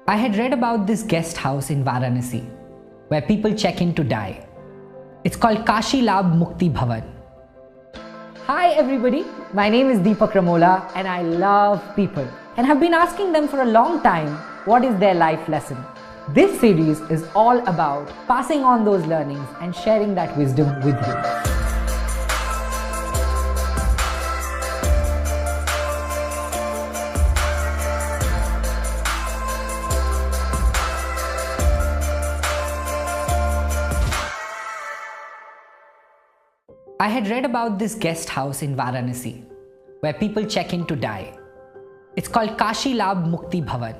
I had read about this guest house in Varanasi where people check in to die. It's called Kashi Labh Mukti Bhavan. Hi everybody, my name is Deepak Ramola and I love people and have been asking them for a long time what is their life lesson. This series is all about passing on those learnings and sharing that wisdom with you. I had read about this guest house in Varanasi where people check in to die. It's called Kashi Labh Mukti Bhavan.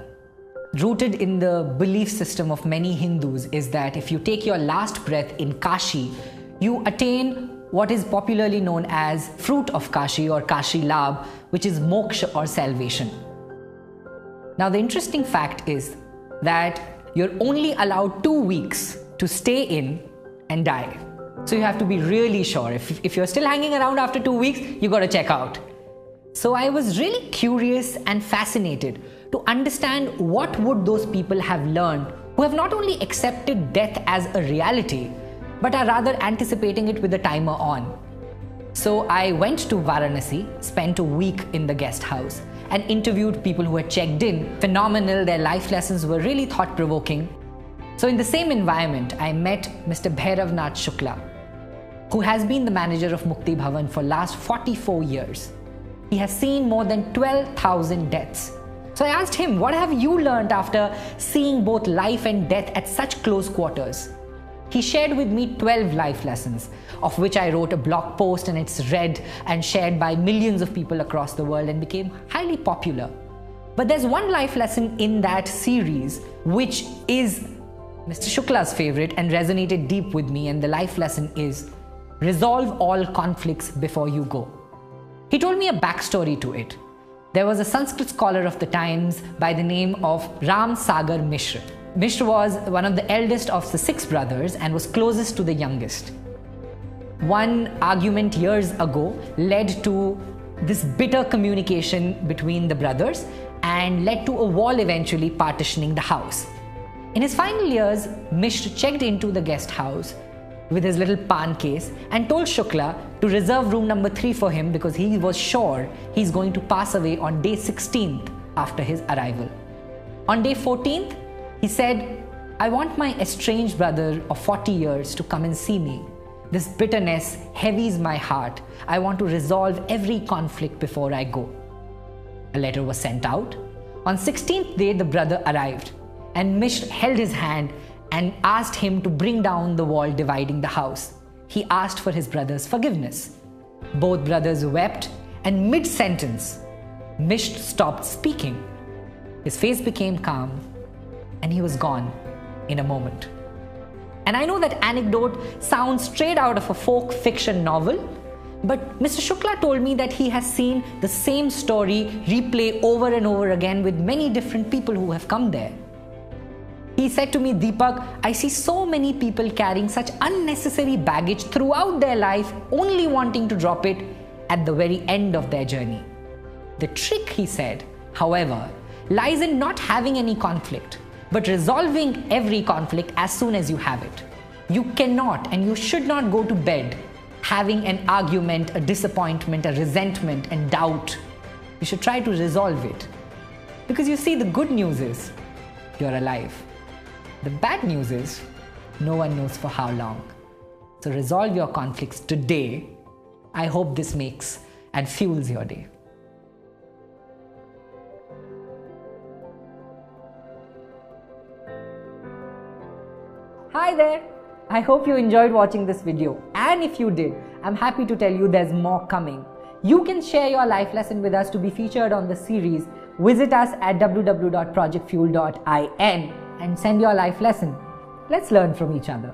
Rooted in the belief system of many Hindus is that if you take your last breath in Kashi, you attain what is popularly known as fruit of Kashi or Kashi Labh, which is moksha or salvation. Now the interesting fact is that you're only allowed 2 weeks to stay in and die. So you have to be really sure. If you're still hanging around after 2 weeks, you got to check out. So I was really curious and fascinated to understand what would those people have learned who have not only accepted death as a reality, but are rather anticipating it with the timer on. So I went to Varanasi, spent a week in the guest house and interviewed people who had checked in. Phenomenal, their life lessons were really thought-provoking. So in the same environment, I met Mr. Bhairavnath Shukla, who has been the manager of Mukti Bhavan for last 44 years. He has seen more than 12,000 deaths. So I asked him, what have you learned after seeing both life and death at such close quarters? He shared with me 12 life lessons, of which I wrote a blog post and it's read and shared by millions of people across the world and became highly popular. But there's one life lesson in that series which is Mr. Shukla's favorite and resonated deep with me, and the life lesson is resolve all conflicts before you go. He told me a backstory to it. There was a Sanskrit scholar of the times by the name of Ram Sagar Mishra. Mishra was one of the eldest of the 6 brothers and was closest to the youngest. One argument years ago led to this bitter communication between the brothers and led to a wall eventually partitioning the house. In his final years, Mishra checked into the guest house with his little pan case and told Shukla to reserve room number 3 for him because he was sure he's going to pass away on day 16th after his arrival. On day 14th, he said, I want my estranged brother of 40 years to come and see me. This bitterness heavies my heart. I want to resolve every conflict before I go. A letter was sent out. On 16th day, the brother arrived and Mishra held his hand and asked him to bring down the wall dividing the house. He asked for his brother's forgiveness. Both brothers wept, and mid-sentence, Mishra stopped speaking. His face became calm, and he was gone in a moment. And I know that anecdote sounds straight out of a folk fiction novel, but Mr. Shukla told me that he has seen the same story replay over and over again with many different people who have come there. He said to me, Deepak, I see so many people carrying such unnecessary baggage throughout their life, only wanting to drop it at the very end of their journey. The trick, he said, however, lies in not having any conflict, but resolving every conflict as soon as you have it. You cannot and you should not go to bed having an argument, a disappointment, a resentment and doubt. You should try to resolve it. Because you see, the good news is you're alive. The bad news is, no one knows for how long. So resolve your conflicts today. I hope this makes and fuels your day. Hi there. I hope you enjoyed watching this video. And if you did, I'm happy to tell you there's more coming. You can share your life lesson with us to be featured on the series. Visit us at www.projectfuel.in and send your life lesson. Let's learn from each other.